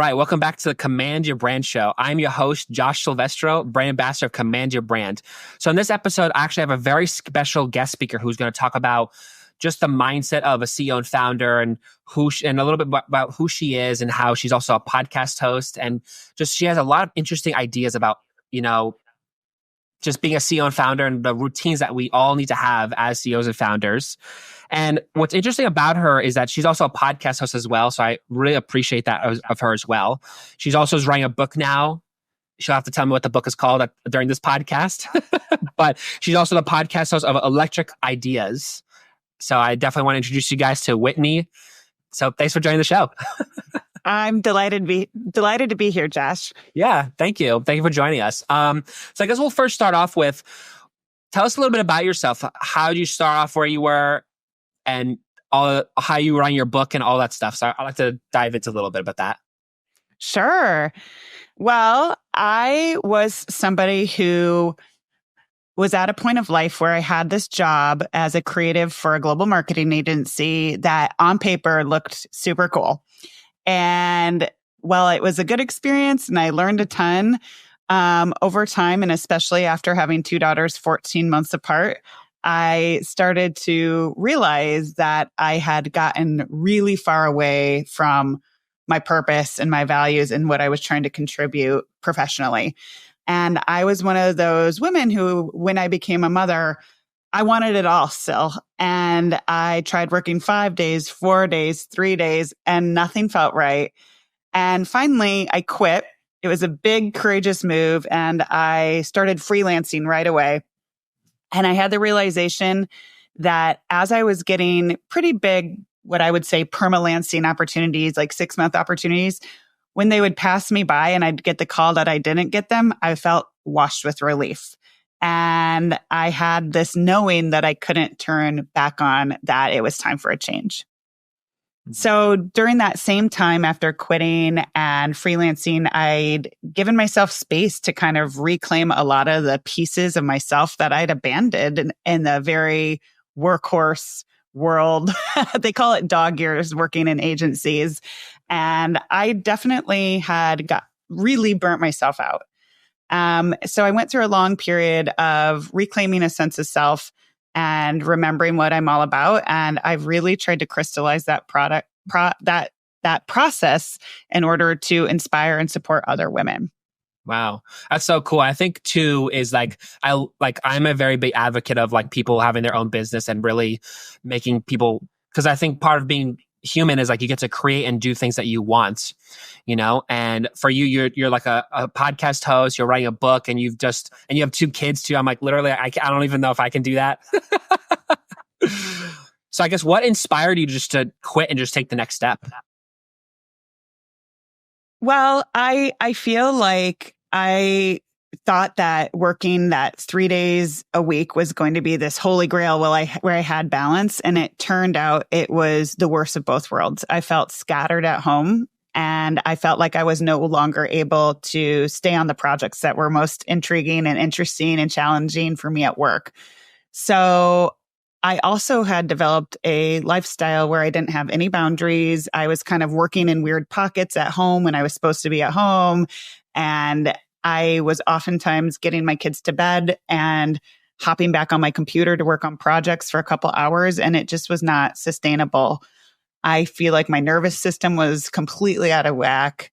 right. Welcome back to the Command Your Brand Show. I'm your host, Josh Silvestro, brand ambassador of Command Your Brand. So in this episode, I actually have a very special guest speaker who's going to talk about just the mindset of a CEO and founder and and a little bit about who she is and how she's also a podcast host. And just she has a lot of interesting ideas about, just being a CEO and founder and the routines that we all need to have as CEOs and founders. And what's interesting about her is that she's also a podcast host as well. So I really appreciate that of her as well. She's also writing a book now. She'll have to tell me what the book is called during this podcast. But she's also the podcast host of Electric Ideas. So I definitely want to introduce you guys to Whitney. So thanks for joining the show. I'm delighted to be here, Josh. Yeah, thank you. Thank you for joining us. So I guess we'll first start off with, tell us a little bit about yourself. How did you start off where you were and how you run your book and all that stuff? So I'd like to dive into a little bit about that. Sure. Well, I was somebody who was at a point of life where I had this job as a creative for a global marketing agency that on paper looked super cool. And while it was a good experience and I learned a ton over time, and especially after having two daughters 14 months apart, I started to realize that I had gotten really far away from my purpose and my values and what I was trying to contribute professionally. And I was one of those women who, when I became a mother, I wanted it all still. And I tried working 5 days, 4 days, 3 days, and nothing felt right. And finally, I quit. It was a big, courageous move. And I started freelancing right away. And I had the realization that as I was getting pretty big, what I would say permalancing opportunities, like 6-month opportunities, when they would pass me by and I'd get the call that I didn't get them, I felt washed with relief. And I had this knowing that I couldn't turn back on, that it was time for a change. So during that same time after quitting and freelancing, I'd given myself space to kind of reclaim a lot of the pieces of myself that I'd abandoned in the very workhorse world. They call it dog years working in agencies. And I definitely had really burnt myself out. So I went through a long period of reclaiming a sense of self and remembering what I'm all about. And I've really tried to crystallize that that process in order to inspire and support other women. Wow. That's so cool. I think too is I'm a very big advocate of people having their own business and really making people, because I think part of being human is you get to create and do things that you want, and for you, you're like a podcast host, you're writing a book, and you have 2 kids too. I'm literally, I don't even know if I can do that. So I guess what inspired you just to quit and just take the next step? Well, I feel like I thought that working that 3 days a week was going to be this holy grail where I had balance. And it turned out it was the worst of both worlds. I felt scattered at home and I felt like I was no longer able to stay on the projects that were most intriguing and interesting and challenging for me at work. So I also had developed a lifestyle where I didn't have any boundaries. I was kind of working in weird pockets at home when I was supposed to be at home. And I was oftentimes getting my kids to bed and hopping back on my computer to work on projects for a couple hours. And it just was not sustainable. I feel like my nervous system was completely out of whack.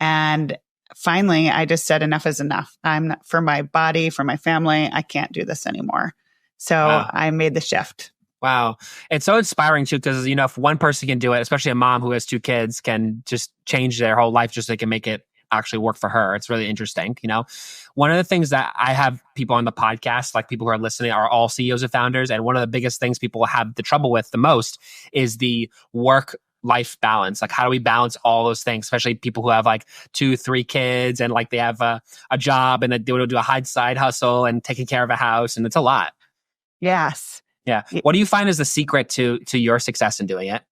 And finally, I just said, enough is enough. For my body, for my family, I can't do this anymore. So wow. I made the shift. Wow. It's so inspiring too, because, if one person can do it, especially a mom who has 2 kids, can just change their whole life just so they can make it actually work for her. It's really interesting. One of the things that I have people on the podcast, like people who are listening, are all CEOs and founders. And one of the biggest things people have the trouble with the most is the work-life balance. How do we balance all those things, especially people who have 2, 3 kids and they have a job and they want to do a side hustle and taking care of a house. And it's a lot. Yes. Yeah. What do you find is the secret to your success in doing it?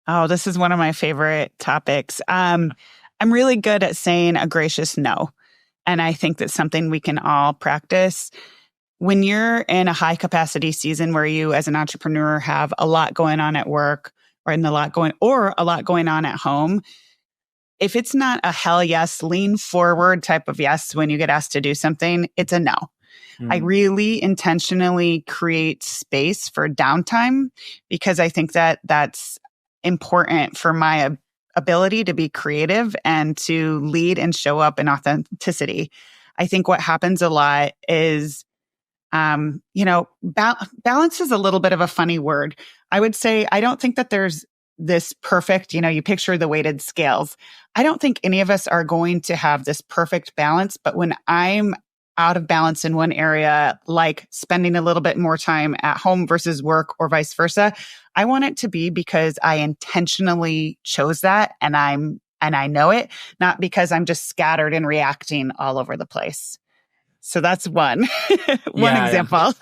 Oh, this is one of my favorite topics. I'm really good at saying a gracious no. And I think that's something we can all practice. When you're in a high capacity season where you as an entrepreneur have a lot going on at work or a lot going on at home, if it's not a hell yes, lean forward type of yes when you get asked to do something, it's a no. I really intentionally create space for downtime because I think that that's important for my ability to be creative and to lead and show up in authenticity. I think what happens a lot is, balance is a little bit of a funny word. I would say, I don't think that there's this perfect, you picture the weighted scales. I don't think any of us are going to have this perfect balance, but when I'm out of balance in one area, like spending a little bit more time at home versus work or vice versa, I want it to be because I intentionally chose that and I know it, not because I'm just scattered and reacting all over the place. So that's one example.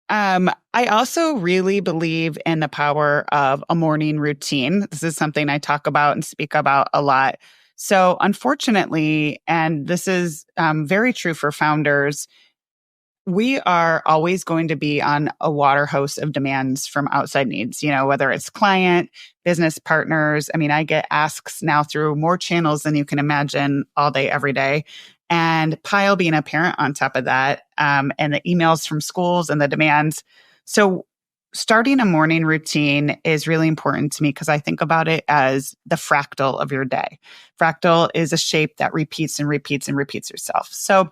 I also really believe in the power of a morning routine. This is something I talk about and speak about a lot. So unfortunately, and this is very true for founders, we are always going to be on a water hose of demands from outside needs, whether it's client, business partners. I mean, I get asks now through more channels than you can imagine all day, every day. And pile being a parent on top of that, and the emails from schools and the demands. So starting a morning routine is really important to me because I think about it as the fractal of your day. Fractal is a shape that repeats and repeats and repeats yourself. So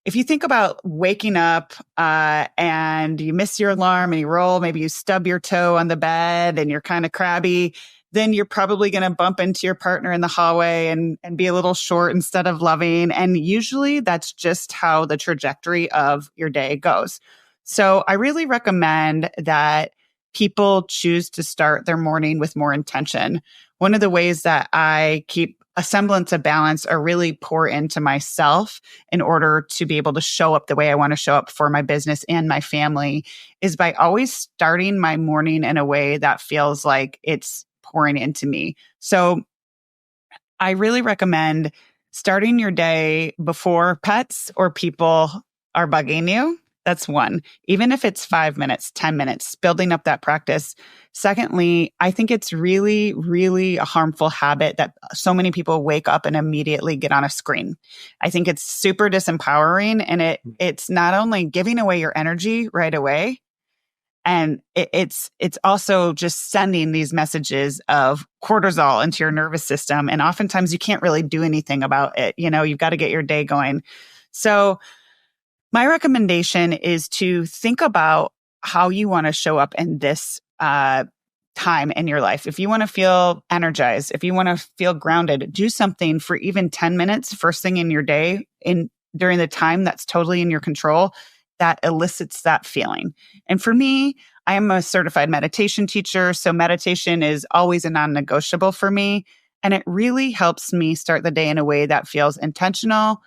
if you think about waking up and you miss your alarm and you roll, maybe you stub your toe on the bed and you're kind of crabby, then you're probably going to bump into your partner in the hallway and be a little short instead of loving. And usually that's just how the trajectory of your day goes. So I really recommend that people choose to start their morning with more intention. One of the ways that I keep a semblance of balance or really pour into myself in order to be able to show up the way I want to show up for my business and my family is by always starting my morning in a way that feels like it's pouring into me. So I really recommend starting your day before pets or people are bugging you. That's one. Even if it's 5 minutes, 10 minutes, building up that practice. Secondly, I think it's really, really a harmful habit that so many people wake up and immediately get on a screen. I think it's super disempowering, and it's not only giving away your energy right away, and it's also just sending these messages of cortisol into your nervous system. And oftentimes you can't really do anything about it. You've got to get your day going. So my recommendation is to think about how you want to show up in this time in your life. If you want to feel energized, if you want to feel grounded, do something for even 10 minutes first thing in your day during the time that's totally in your control that elicits that feeling. And for me, I am a certified meditation teacher, so meditation is always a non-negotiable for me. And it really helps me start the day in a way that feels intentional,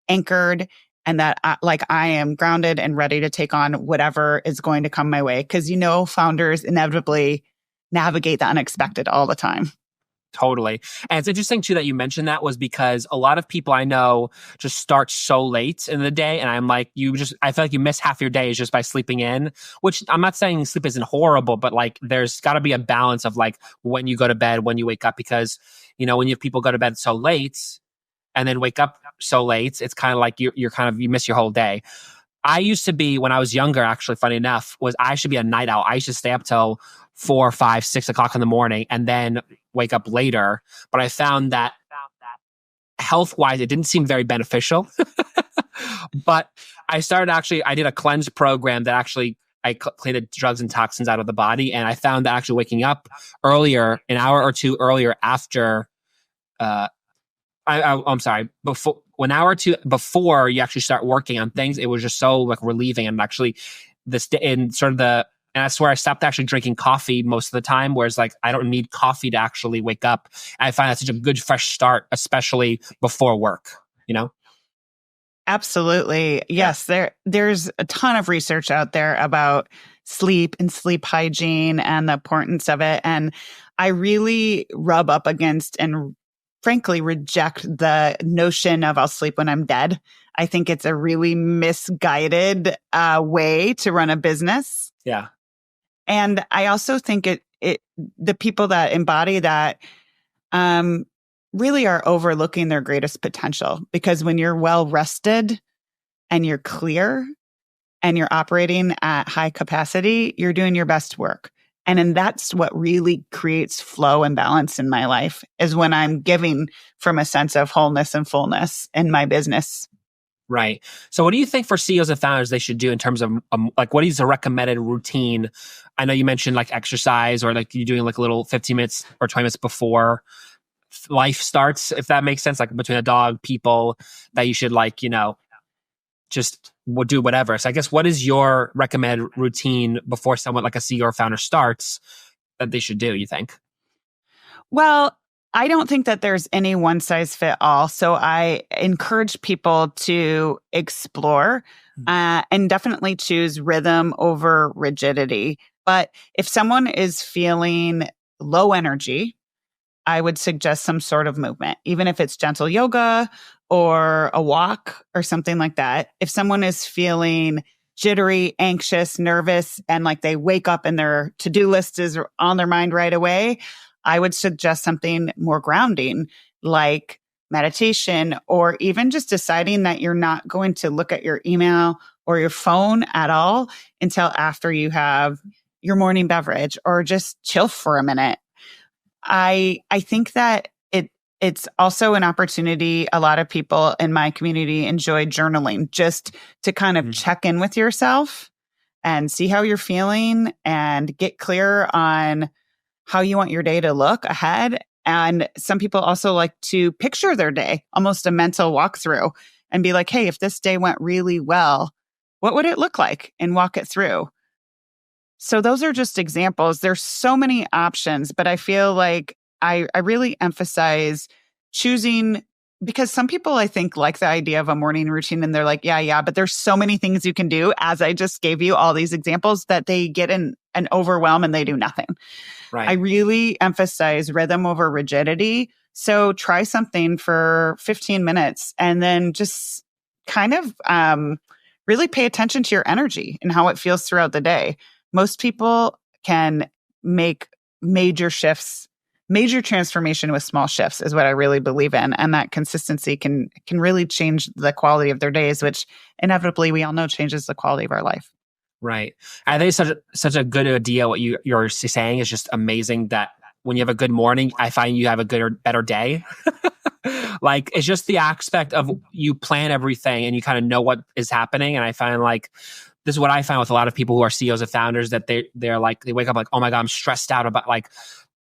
anchored, and that I am grounded and ready to take on whatever is going to come my way. Because founders inevitably navigate the unexpected all the time. Totally. And it's interesting too that you mentioned that, was because a lot of people I know just start so late in the day. And I'm like, I feel like you miss half your day just by sleeping in, which I'm not saying sleep isn't horrible, but like there's got to be a balance of like when you go to bed, when you wake up, because, when you have people go to bed so late and then wake up so late, it's kind of like you miss your whole day. I used to be, when I was younger, actually, funny enough, I should be a night owl. I used to stay up till 4, 5, 6 o'clock in the morning and then wake up later. But I found that health-wise, it didn't seem very beneficial. But I did a cleanse program that actually I cleaned the drugs and toxins out of the body. And I found that actually waking up earlier, an hour or two earlier after, I'm sorry, before, an hour or two before you actually start working on things, it was just so like relieving. And actually and I swear I stopped actually drinking coffee most of the time, whereas like I don't need coffee to actually wake up. And I find that such a good fresh start, especially before work, Absolutely. Yes. There's a ton of research out there about sleep and sleep hygiene and the importance of it. And I really rub up against and frankly reject the notion of I'll sleep when I'm dead. I think it's a really misguided way to run a business. Yeah. And I also think the people that embody that really are overlooking their greatest potential, because when you're well rested and you're clear and you're operating at high capacity, you're doing your best work. And that's what really creates flow and balance in my life, is when I'm giving from a sense of wholeness and fullness in my business. Right. So what do you think for CEOs and founders they should do in terms of like what is a recommended routine? I know you mentioned like exercise, or like you doing like a little 15 minutes or 20 minutes before life starts, if that makes sense, like between a dog, people, that you should like, just do whatever. So I guess what is your recommended routine before someone like a CEO or founder starts that they should do, you think? Well, I don't think that there's any one size fit all. So I encourage people to explore and definitely choose rhythm over rigidity. But if someone is feeling low energy, I would suggest some sort of movement, even if it's gentle yoga or a walk or something like that. If someone is feeling jittery, anxious, nervous, and like they wake up and their to-do list is on their mind right away, I would suggest something more grounding, like meditation, or even just deciding that you're not going to look at your email or your phone at all until after you have your morning beverage, or just chill for a minute. I think that it's also an opportunity. A lot of people in my community enjoy journaling, just to kind of check in with yourself and see how you're feeling and get clear on how you want your day to look ahead. And some people also like to picture their day, almost a mental walkthrough, and be like, hey, if this day went really well, what would it look like? And walk it through. So those are just examples. There's so many options, but I feel like I really emphasize choosing, because some people I think like the idea of a morning routine and they're like, yeah, but there's so many things you can do, as I just gave you all these examples, that they get in an overwhelm and they do nothing. Right. I really emphasize rhythm over rigidity. So try something for 15 minutes and then just kind of really pay attention to your energy and how it feels throughout the day. Most people can make major shifts, major transformation with small shifts is what I really believe in. And that consistency can really change the quality of their days, which inevitably we all know changes the quality of our life. Right. I think it's such a good idea. What you're saying is just amazing, that when you have a good morning, I find you have a good or better day. Like, it's just the aspect of you plan everything and you kind of know what is happening. And I find like, this is what I find with a lot of people who are CEOs and founders, that they're like, they wake up like, oh my God, I'm stressed out about like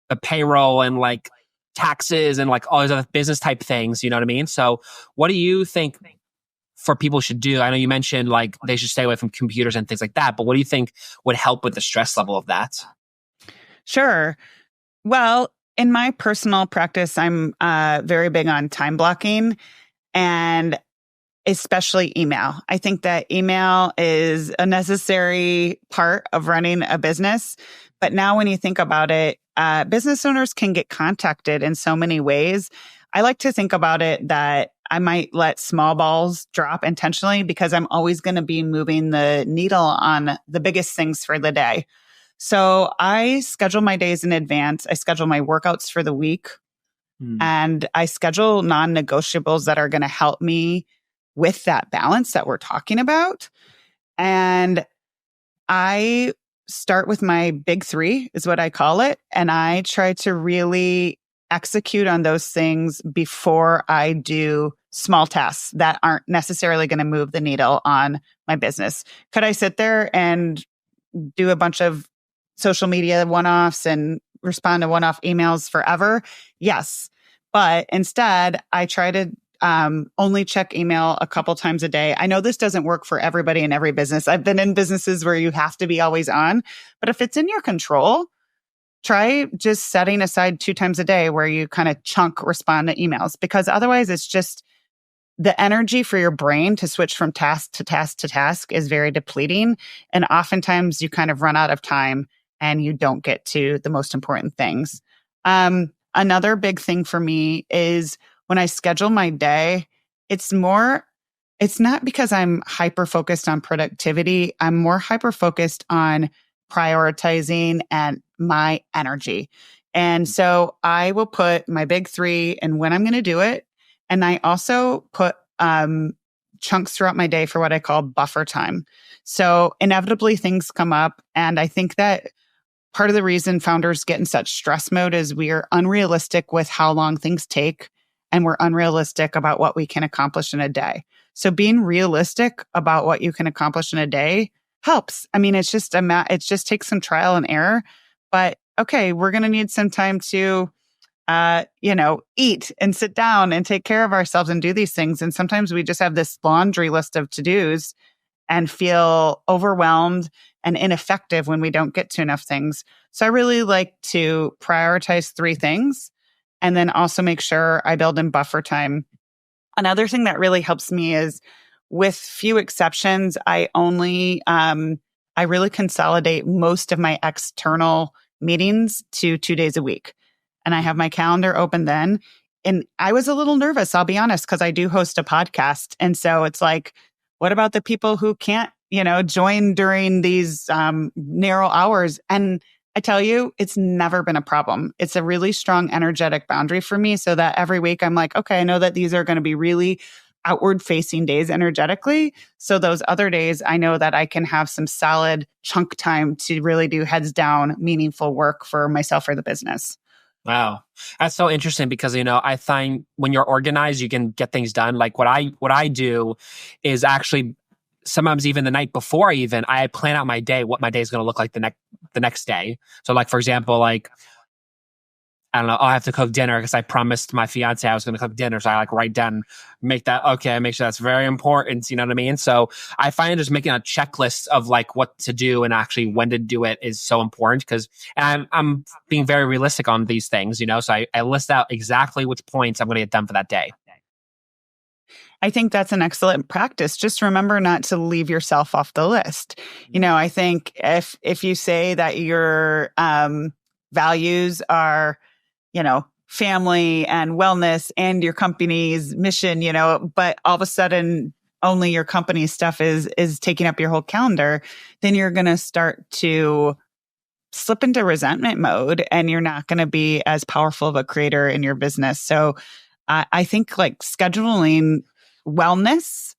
the payroll and like taxes and like all these other business type things. You know what I mean? So what do you think for people should do? I know you mentioned like they should stay away from computers and things like that, but what do you think would help with the stress level of that? Sure. Well, in my personal practice, I'm very big on time blocking, and especially email. I think that email is a necessary part of running a business. But now when you think about it, business owners can get contacted in so many ways. I like to think about it that I might let small balls drop intentionally, because I'm always going to be moving the needle on the biggest things for the day. So I schedule my days in advance. I schedule my workouts for the week, and I schedule non-negotiables that are going to help me with that balance that we're talking about. And I start with my big three, is what I call it. And I try to really execute on those things before I do small tasks that aren't necessarily going to move the needle on my business. Could I sit there and do a bunch of social media one-offs and respond to one-off emails forever? Yes. But instead, I try to only check email a couple times a day. I know this doesn't work for everybody in every business. I've been in businesses where you have to be always on, but if it's in your control, try just setting aside 2 times a day where you kind of chunk respond to emails, because otherwise it's just the energy for your brain to switch from task to task to task is very depleting. And oftentimes you kind of run out of time and you don't get to the most important things. Another big thing for me is when I schedule my day, it's not because I'm hyper focused on productivity. I'm more hyper focused on prioritizing and my energy. And so I will put my big three and when I'm going to do it. And I also put chunks throughout my day for what I call buffer time. So inevitably things come up. And I think that part of the reason founders get in such stress mode is we are unrealistic with how long things take, and we're unrealistic about what we can accomplish in a day. So being realistic about what you can accomplish in a day helps. I mean, it's just it just takes some trial and error, but okay, we're going to need some time to, eat and sit down and take care of ourselves and do these things. And sometimes we just have this laundry list of to-dos and feel overwhelmed and ineffective when we don't get to enough things. So I really like to prioritize three things and then also make sure I build in buffer time. Another thing that really helps me is, with few exceptions, I really consolidate most of my external meetings to 2 days a week. And I have my calendar open then. And I was a little nervous, I'll be honest, because I do host a podcast. And so it's like, what about the people who can't, join during these narrow hours? And I tell you, it's never been a problem. It's a really strong energetic boundary for me, so that every week I'm like, okay, I know that these are going to be really outward facing days energetically. So those other days, I know that I can have some solid chunk time to really do heads down, meaningful work for myself or the business. Wow. That's so interesting because, I find when you're organized, you can get things done. Like what I do is actually sometimes even the night before I plan out my day, what my day is going to look like the next day. So like, for example, like, I don't know, I have to cook dinner because I promised my fiance I was going to cook dinner. So I write down, make sure that's very important. You know what I mean? So I find just making a checklist of what to do and actually when to do it is so important and I'm being very realistic on these things, so I list out exactly which points I'm going to get done for that day. I think that's an excellent practice. Just remember not to leave yourself off the list. I think if you say that your values are, family and wellness and your company's mission, but all of a sudden only your company stuff is taking up your whole calendar, then you're going to start to slip into resentment mode and you're not going to be as powerful of a creator in your business. So I think scheduling wellness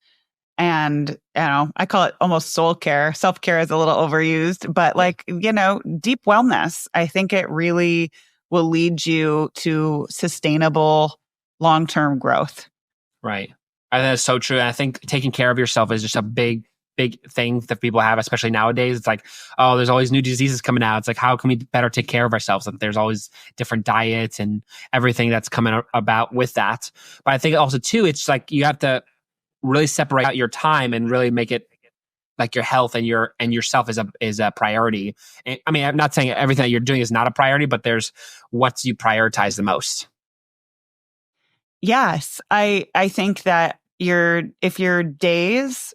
and, I call it almost soul care. Self-care is a little overused, but deep wellness, I think it really will lead you to sustainable long-term growth. Right. I think that's so true. And I think taking care of yourself is just a big thing that people have, especially nowadays. It's like, oh, there's always new diseases coming out. It's like, how can we better take care of ourselves? And there's always different diets and everything that's coming about with that. But I think also too, it's like you have to really separate out your time and really make it like your health and yourself is a priority. And, I mean, I'm not saying everything that you're doing is not a priority, but there's what you prioritize the most. Yes, I think that if your days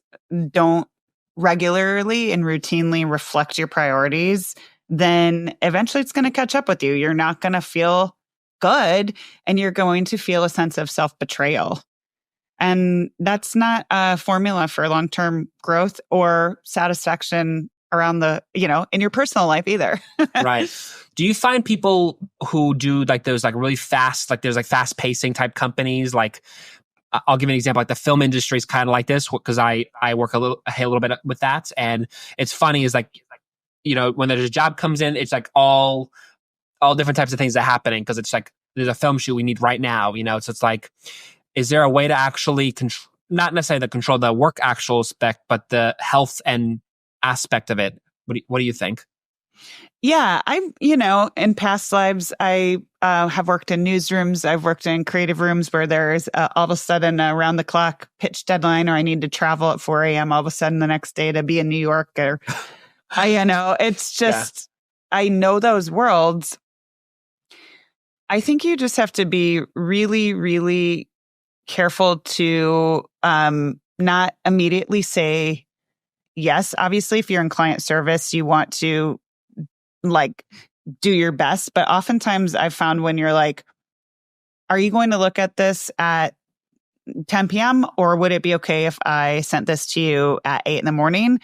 don't regularly and routinely reflect your priorities, then eventually it's going to catch up with you. You're not going to feel good and you're going to feel a sense of self-betrayal. And that's not a formula for long-term growth or satisfaction around in your personal life either. Right. Do you find people who do those really fast, there's fast pacing type companies, I'll give you an example, the film industry is kind of like this because I work a little bit with that. And it's funny is when there's a job comes in, it's all different types of things that are happening because it's there's a film shoot we need right now, so it's is there a way to actually not necessarily control the work actual spec, but the health and aspect of it? What do you think? Yeah, in past lives, I have worked in newsrooms. I've worked in creative rooms where there's all of a sudden a round the clock pitch deadline, or I need to travel at 4 a.m. all of a sudden the next day to be in New York. Or, it's just, yeah. I know those worlds. I think you just have to be really, really careful to not immediately say yes. Obviously, if you're in client service, you want to do your best. But oftentimes I've found when you're are you going to look at this at 10 p.m. or would it be okay if I sent this to you at 8 in the morning?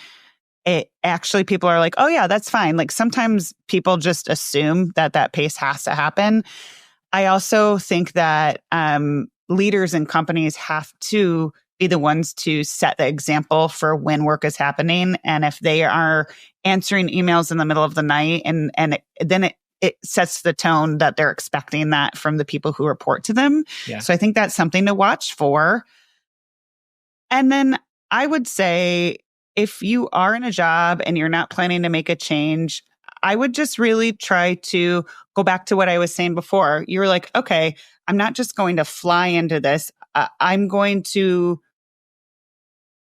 it actually, people are like, oh yeah, that's fine. Like sometimes people just assume that that pace has to happen. I also think that leaders and companies have to be the ones to set the example for when work is happening. And if they are answering emails in the middle of the night, then it sets the tone that they're expecting that from the people who report to them. Yeah. So I think that's something to watch for. And then I would say, if you are in a job and you're not planning to make a change, I would just really try to go back to what I was saying before. You were like, okay, I'm not just going to fly into this. I'm going to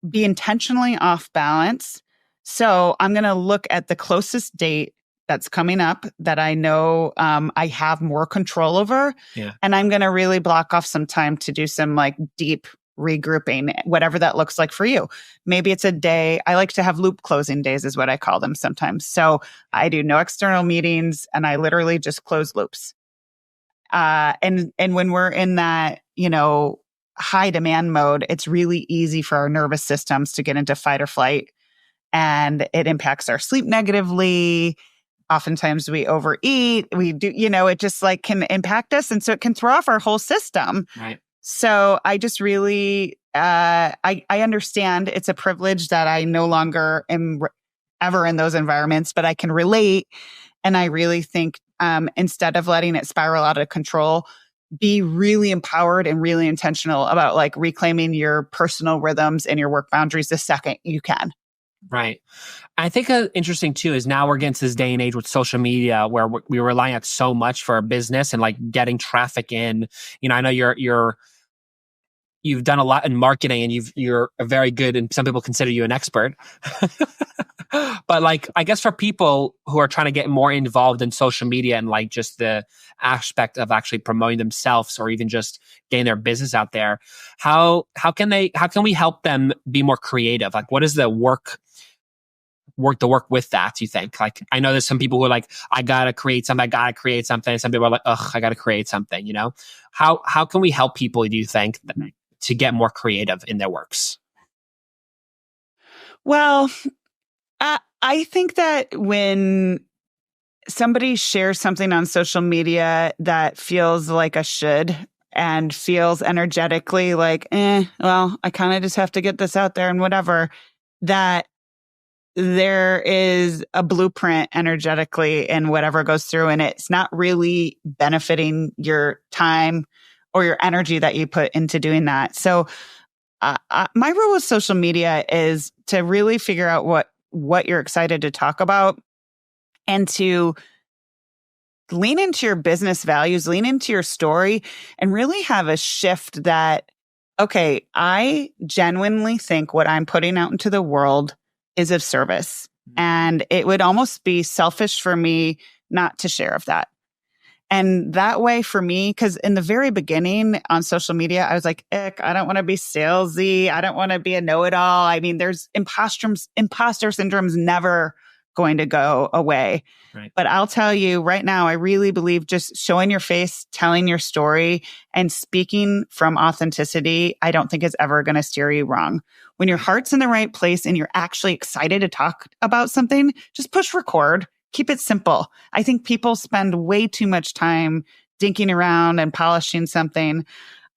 be intentionally off balance. So I'm going to look at the closest date that's coming up that I know I have more control over. Yeah. And I'm going to really block off some time to do some like deep regrouping, whatever that looks like for you. Maybe it's a day. I like to have loop closing days is what I call them sometimes. So I do no external meetings and I literally just close loops. And when we're in that, high demand mode, it's really easy for our nervous systems to get into fight or flight, and it impacts our sleep negatively. Oftentimes we overeat, we do, it just like can impact us. And so it can throw off our whole system. Right. So I just really, I understand it's a privilege that I no longer am ever in those environments, but I can relate. And I really think instead of letting it spiral out of control, be really empowered and really intentional about like reclaiming your personal rhythms and your work boundaries the second you can. Right. I think interesting too is now we're getting to this day and age with social media where we rely on so much for our business and like getting traffic in. I know you've done a lot in marketing and you're a very good, and some people consider you an expert. But like, I guess for people who are trying to get more involved in social media and like just the aspect of actually promoting themselves or even just getting their business out there, how can we help them be more creative? Like, what is the work with that, do you think? Like, I know there's some people who are like, I gotta create something. Some people are like, ugh, I gotta create something, How can we help people, do you think, to get more creative in their works? Well, I think that when somebody shares something on social media that feels like a should and feels energetically like, well, I kind of just have to get this out there and whatever, that there is a blueprint energetically in whatever goes through, and it's not really benefiting your time or your energy that you put into doing that. So my rule with social media is to really figure out what you're excited to talk about and to lean into your business values, lean into your story, and really have a shift that, okay, I genuinely think what I'm putting out into the world is of service. And it would almost be selfish for me not to share of that. And that way for me, because in the very beginning on social media, I was like, I don't want to be salesy. I don't want to be a know-it-all. I mean, there's imposter syndrome's never going to go away. Right. But I'll tell you right now, I really believe just showing your face, telling your story, and speaking from authenticity, I don't think is ever going to steer you wrong. When your heart's in the right place and you're actually excited to talk about something, just push record. Keep it simple. I think people spend way too much time dinking around and polishing something.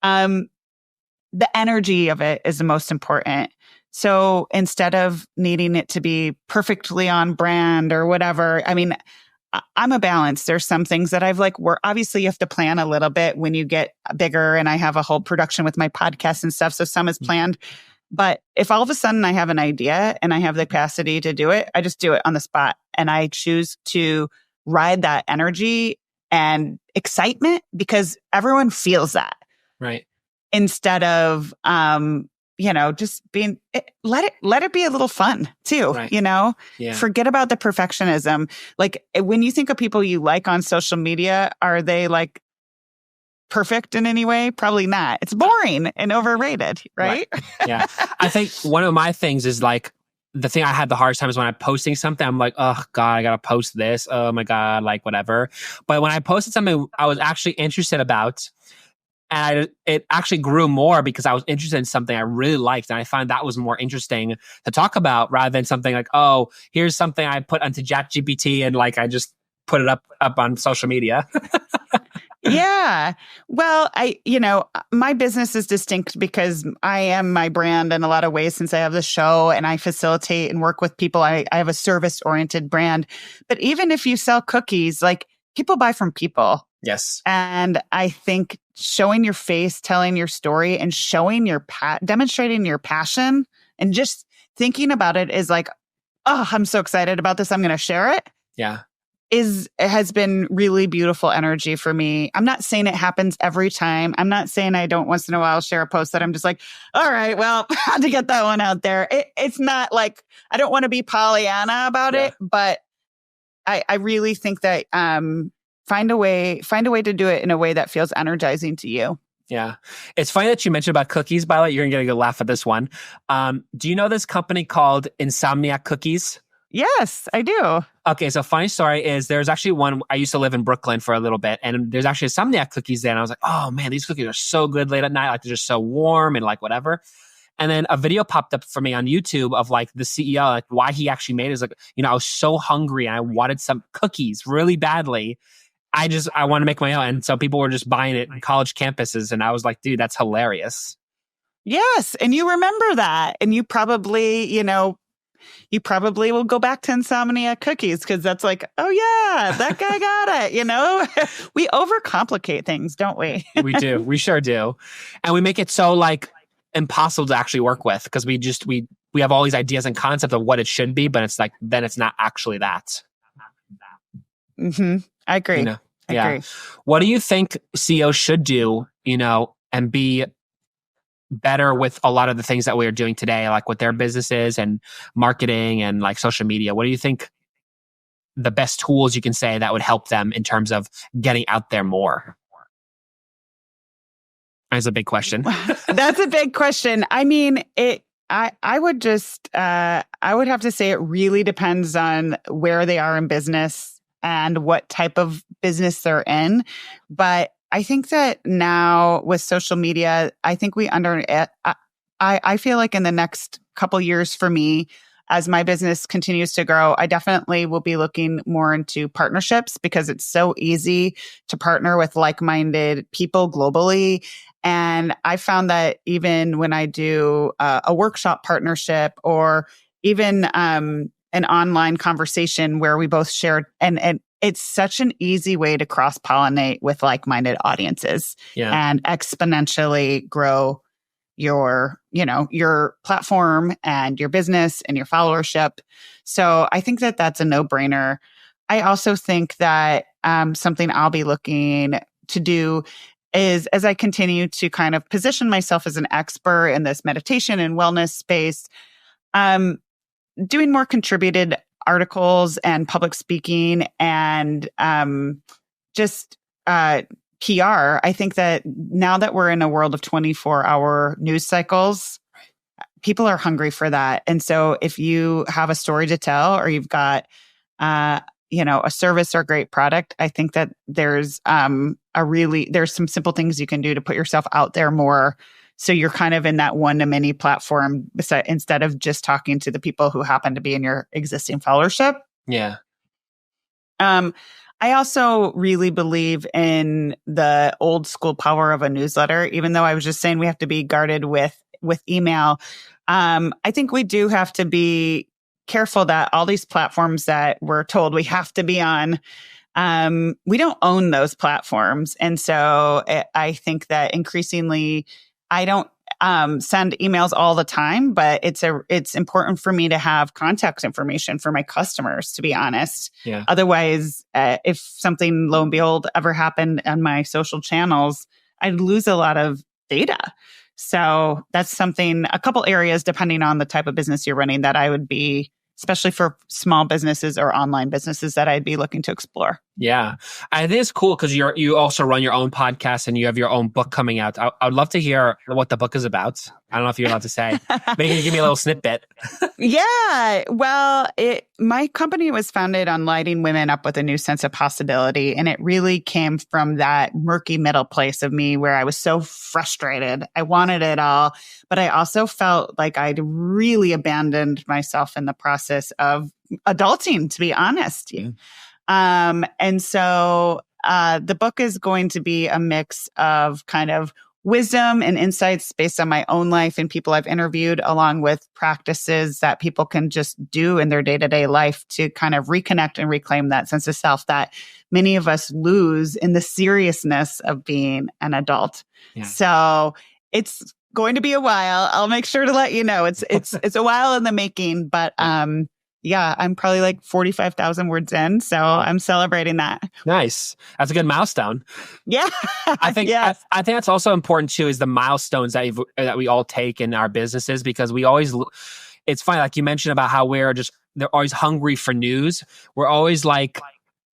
The energy of it is the most important. So instead of needing it to be perfectly on brand or whatever, I mean, I'm a balance. There's some things that I've obviously you have to plan a little bit when you get bigger, and I have a whole production with my podcast and stuff. So some is planned. But if all of a sudden I have an idea and I have the capacity to do it, I just do it on the spot. And I choose to ride that energy and excitement because everyone feels that. Right. Instead of, just being, let it be a little fun too, right. Yeah. Forget about the perfectionism. Like when you think of people you like on social media, are they like perfect in any way? Probably not. It's boring and overrated, right? Yeah. I think one of my things is like, the thing I had the hardest time is when I'm posting something, I'm like, oh God, I gotta post this. Oh my God, like whatever. But when I posted something I was actually interested about, And it actually grew more because I was interested in something I really liked. And I found that was more interesting to talk about rather than something like, oh, here's something I put onto ChatGPT and like I just put it up on social media. Yeah. Well, my business is distinct because I am my brand in a lot of ways since I have the show and I facilitate and work with people. I have a service-oriented brand. But even if you sell cookies, like people buy from people. Yes. And I think showing your face, telling your story and showing demonstrating your passion and just thinking about it is like, oh, I'm so excited about this. I'm going to share it. Yeah. Has been really beautiful energy for me. I'm not saying it happens every time. I'm not saying I don't once in a while share a post that I'm just like, all right, well, had to get that one out there. It's not like, I don't want to be Pollyanna about it, but I really think that, find a way to do it in a way that feels energizing to you. Yeah. It's funny that you mentioned about cookies, by the way. You're going to get a good laugh at this one. Do you know this company called Insomniac Cookies? Yes, I do. Okay, so funny story is there's actually one, I used to live in Brooklyn for a little bit, and there's actually Insomniac Cookies there, and I was like, oh man, these cookies are so good late at night, like they're just so warm and like whatever. And then a video popped up for me on YouTube of like the CEO, like why he actually made it. Is like, I was so hungry and I wanted some cookies really badly. I want to make my own. And so people were just buying it in college campuses, and I was like, dude, that's hilarious. Yes, and you remember that, and you probably will go back to Insomnia Cookies because that's like, oh yeah, that guy got it. We overcomplicate things, don't we? We do. We sure do. And we make it so like impossible to actually work with because we have all these ideas and concepts of what it should be, but it's like, then it's not actually that. Mm-hmm. I agree. I agree. What do you think CEOs should do, and be better with a lot of the things that we are doing today, like with their businesses and marketing and like social media? What do you think the best tools you can say that would help them in terms of getting out there more? That's a big question. That's a big question. I mean, I would have to say it really depends on where they are in business and what type of business they're in. But I think that now with social media, I think I feel like in the next couple years for me, as my business continues to grow, I definitely will be looking more into partnerships because it's so easy to partner with like-minded people globally. And I found that even when I do a workshop partnership or even an online conversation where we both share, and it's such an easy way to cross-pollinate with like-minded audiences and exponentially grow your platform and your business and your followership. So I think that that's a no-brainer. I also think that something I'll be looking to do is, as I continue to kind of position myself as an expert in this meditation and wellness space, doing more contributed articles and public speaking and just PR. I think that now that we're in a world of 24-hour news cycles, people are hungry for that. And so if you have a story to tell or you've got a service or great product, I think that there's there's some simple things you can do to put yourself out there more. So you're kind of in that one-to-many platform instead of just talking to the people who happen to be in your existing followership. Yeah. I also really believe in the old school power of a newsletter, even though I was just saying we have to be guarded with email. I think we do have to be careful that all these platforms that we're told we have to be on, we don't own those platforms. And so I think that increasingly, I don't send emails all the time, but it's important for me to have contact information for my customers, to be honest. Yeah. Otherwise, if something, lo and behold, ever happened on my social channels, I'd lose a lot of data. So that's a couple areas, depending on the type of business you're running, that I would be, especially for small businesses or online businesses, that I'd be looking to explore. Yeah. I think it's cool because you also run your own podcast and you have your own book coming out. I would love to hear what the book is about. I don't know if you're allowed to say. Maybe you can give me a little snippet. Yeah. Well, my company was founded on lighting women up with a new sense of possibility. And it really came from that murky middle place of me where I was so frustrated. I wanted it all, but I also felt like I'd really abandoned myself in the process of adulting, to be honest. Yeah. And so the book is going to be a mix of kind of wisdom and insights based on my own life and people I've interviewed, along with practices that people can just do in their day-to-day life to kind of reconnect and reclaim that sense of self that many of us lose in the seriousness of being an adult. Yeah. So it's going to be a while. I'll make sure to let you know. It's a while in the making, but yeah, I'm probably like 45,000 words in, so I'm celebrating that. Nice. That's a good milestone. Yeah. I think yes. I think that's also important too, is the milestones that we all take in our businesses, because we always, it's funny, like you mentioned about how they're always hungry for news. We're always like,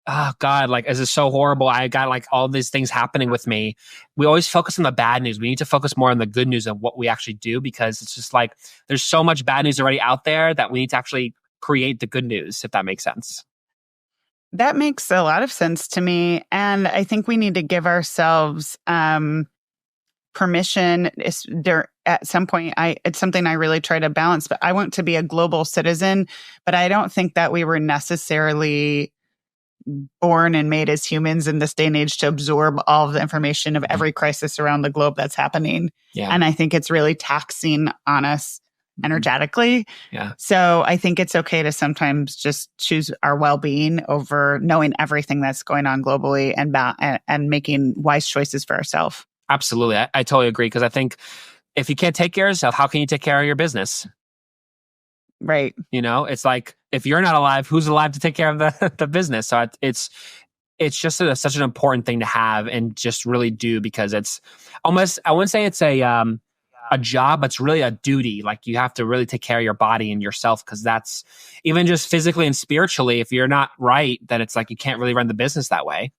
oh God, like, this is so horrible. I got like all these things happening with me. We always focus on the bad news. We need to focus more on the good news of what we actually do, because it's just like, there's so much bad news already out there that we need to actually create the good news, if that makes sense. That makes a lot of sense to me. And I think we need to give ourselves permission. At some point, it's something I really try to balance, but I want to be a global citizen, but I don't think that we were necessarily born and made as humans in this day and age to absorb all of the information of every crisis around the globe that's happening. Yeah. And I think it's really taxing on us energetically. Yeah. So I think it's okay to sometimes just choose our well-being over knowing everything that's going on globally and making wise choices for ourselves. Absolutely. I totally agree, because I think if you can't take care of yourself, how can you take care of your business? Right. You know, it's like, if you're not alive, who's alive to take care of the business? So it's just such an important thing to have and just really do, because it's almost, I wouldn't say it's a job, but it's really a duty. Like, you have to really take care of your body and yourself, because that's, even just physically and spiritually, if you're not right, then it's like you can't really run the business that way.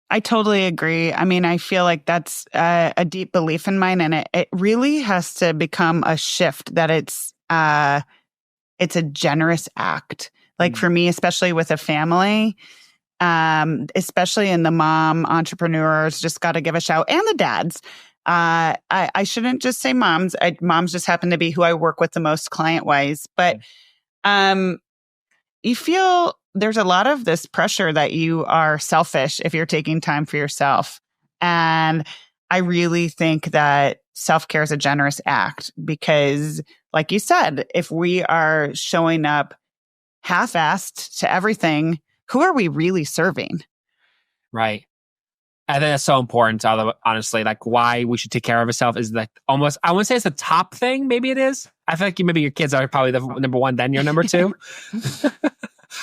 I totally agree. I mean, I feel like that's a deep belief in mine, and it really has to become a shift that it's a generous act. Like for me, especially with a family, especially in the mom entrepreneurs, just got to give a shout, and the dads. I shouldn't just say moms. Moms just happen to be who I work with the most client-wise. But you feel there's a lot of this pressure that you are selfish if you're taking time for yourself. And I really think that self-care is a generous act, because, like you said, if we are showing up half-assed to everything, who are we really serving? Right. I think that's so important, honestly. Like, why we should take care of ourselves is like almost, I wouldn't say it's the top thing. Maybe it is. I feel like maybe your kids are probably the number one, then you're number two.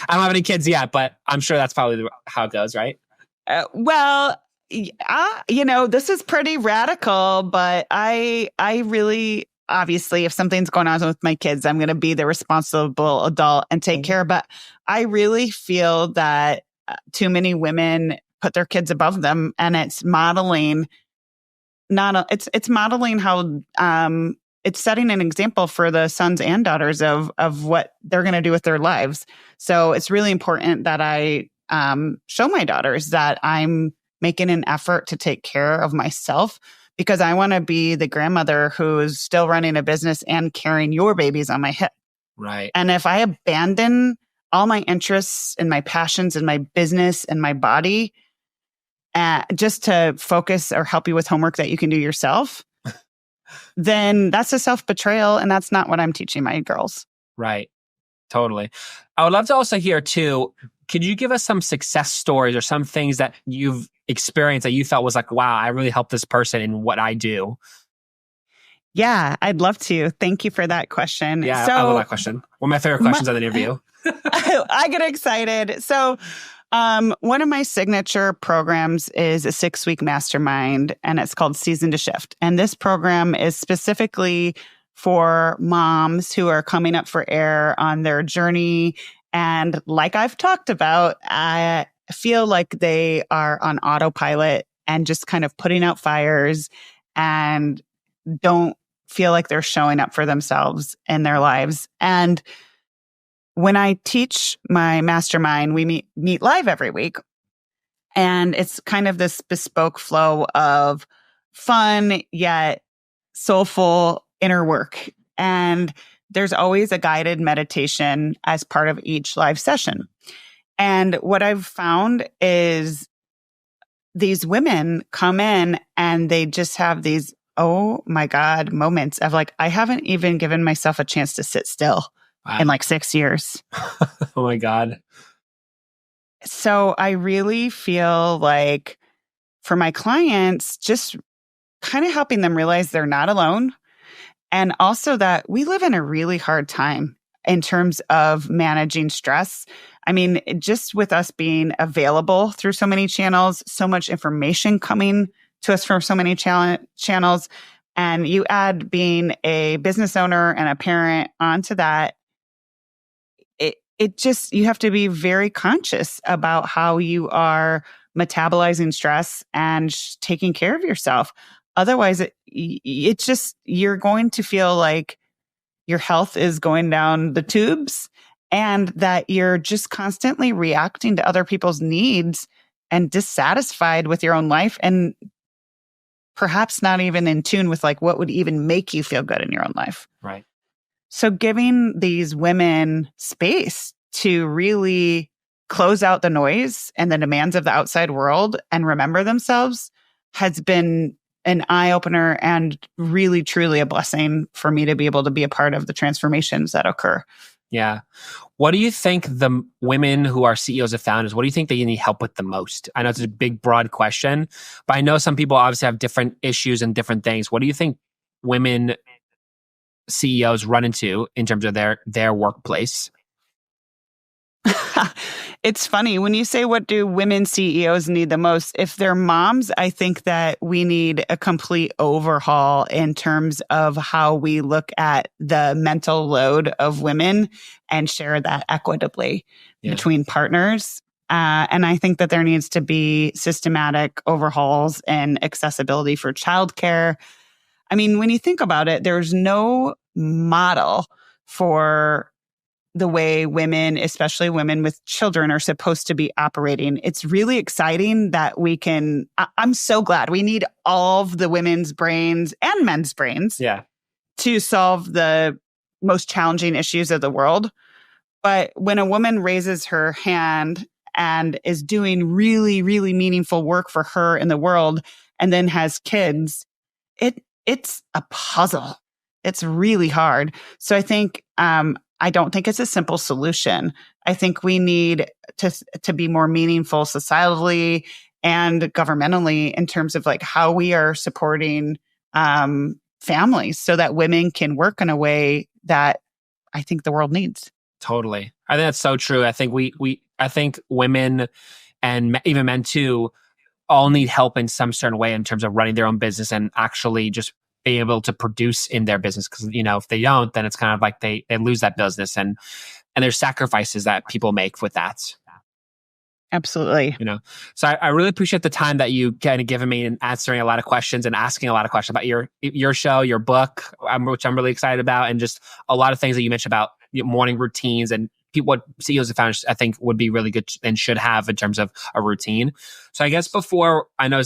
I don't have any kids yet, but I'm sure that's probably how it goes, right? Well, this is pretty radical, but I really, obviously, if something's going on with my kids, I'm going to be the responsible adult and take care. But I really feel that too many women put their kids above them, and it's modeling it's modeling how it's setting an example for the sons and daughters of what they're going to do with their lives. So it's really important that I show my daughters that I'm making an effort to take care of myself, because I want to be the grandmother who's still running a business and carrying your babies on my hip. Right. And if I abandon all my interests and my passions and my business and my body just to focus or help you with homework that you can do yourself, then that's a self-betrayal, and that's not what I'm teaching my girls. Right. Totally. I would love to also hear too, could you give us some success stories or some things that you've experienced that you felt was like, wow, I really helped this person in what I do? Yeah, I'd love to. Thank you for that question. Yeah, I love that question. One of my favorite questions on the interview. I get excited. So one of my signature programs is a 6-week mastermind, and it's called Season to Shift. And this program is specifically for moms who are coming up for air on their journey And like I've talked about, I feel like they are on autopilot and just kind of putting out fires and don't feel like they're showing up for themselves in their lives. And when I teach my mastermind, we meet live every week. And it's kind of this bespoke flow of fun, yet soulful inner work. And there's always a guided meditation as part of each live session. And what I've found is these women come in and they just have these, oh my God, moments of like, I haven't even given myself a chance to sit still in like 6 years. Oh my God. So I really feel like for my clients, just kind of helping them realize they're not alone. And also that we live in a really hard time in terms of managing stress. I mean, just with us being available through so many channels, so much information coming to us from so many channels, and you add being a business owner and a parent onto that, it just, you have to be very conscious about how you are metabolizing stress and taking care of yourself. Otherwise, it just, you're going to feel like your health is going down the tubes and that you're just constantly reacting to other people's needs and dissatisfied with your own life and perhaps not even in tune with like what would even make you feel good in your own life. Right. So giving these women space to really close out the noise and the demands of the outside world and remember themselves has been an eye-opener and really, truly a blessing for me to be able to be a part of the transformations that occur. Yeah. What do you think the women who are CEOs of founders, what do you think they need help with the most? I know it's a big, broad question, but I know some people obviously have different issues and different things. What do you think women CEOs run into in terms of their workplace? It's funny when you say, what do women CEOs need the most? If they're moms, I think that we need a complete overhaul in terms of how we look at the mental load of women and share that equitably between partners. And I think that there needs to be systematic overhauls and accessibility for childcare. I mean, when you think about it, there's no model for the way women, especially women with children, are supposed to be operating. It's really exciting that we can, I'm so glad we need all of the women's brains and men's brains to solve the most challenging issues of the world. But when a woman raises her hand and is doing really, really meaningful work for her in the world and then has kids, it's a puzzle. It's really hard. So I think, I don't think it's a simple solution. I think we need to be more meaningful societally and governmentally in terms of like how we are supporting families so that women can work in a way that I think the world needs. Totally. I think that's so true. I think I think women and even men too all need help in some certain way in terms of running their own business and actually just be able to produce in their business. Because, if they don't, then it's kind of like they lose that business and there's sacrifices that people make with that. Absolutely. So I really appreciate the time that you kind of given me and answering a lot of questions and asking a lot of questions about your show, your book, which I'm really excited about, and just a lot of things that you mentioned about morning routines and what CEOs and founders I think would be really good and should have in terms of a routine. So I guess before, I know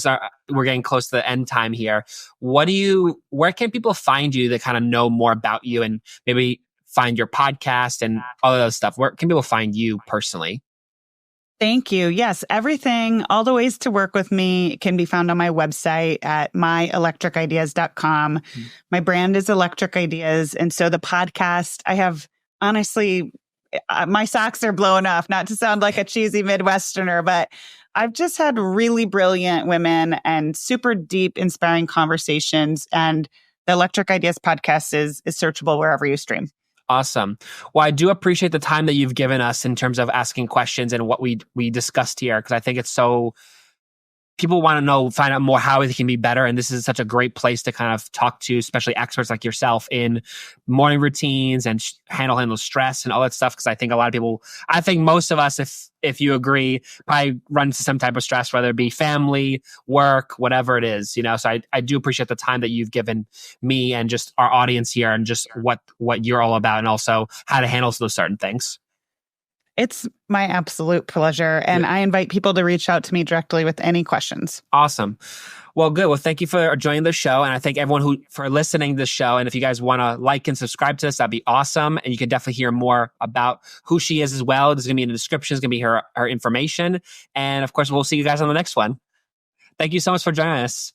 we're getting close to the end time here, where can people find you to kind of know more about you and maybe find your podcast and all of those stuff? Where can people find you personally? Thank you. Yes, everything, all the ways to work with me can be found on my website at myelectricideas.com. My brand is Electric Ideas. And so the podcast, I have honestly, my socks are blowing off, not to sound like a cheesy Midwesterner, but I've just had really brilliant women and super deep, inspiring conversations. And the Electric Ideas podcast is searchable wherever you stream. Awesome. Well, I do appreciate the time that you've given us in terms of asking questions and what we discussed here, because I think it's so people want to know, find out more how it can be better. And this is such a great place to kind of talk to, especially experts like yourself in morning routines and handle stress and all that stuff. Cause I think a lot of people, I think most of us, if you agree, probably run into some type of stress, whether it be family, work, whatever it is, So I do appreciate the time that you've given me and just our audience here and just what you're all about and also how to handle those certain things. It's my absolute pleasure. And I invite people to reach out to me directly with any questions. Awesome. Well, good. Well, thank you for joining the show. And I thank everyone for listening to the show. And if you guys want to like and subscribe to this, that'd be awesome. And you can definitely hear more about who she is as well. There's going to be in the description, it's going to be her information. And of course, we'll see you guys on the next one. Thank you so much for joining us.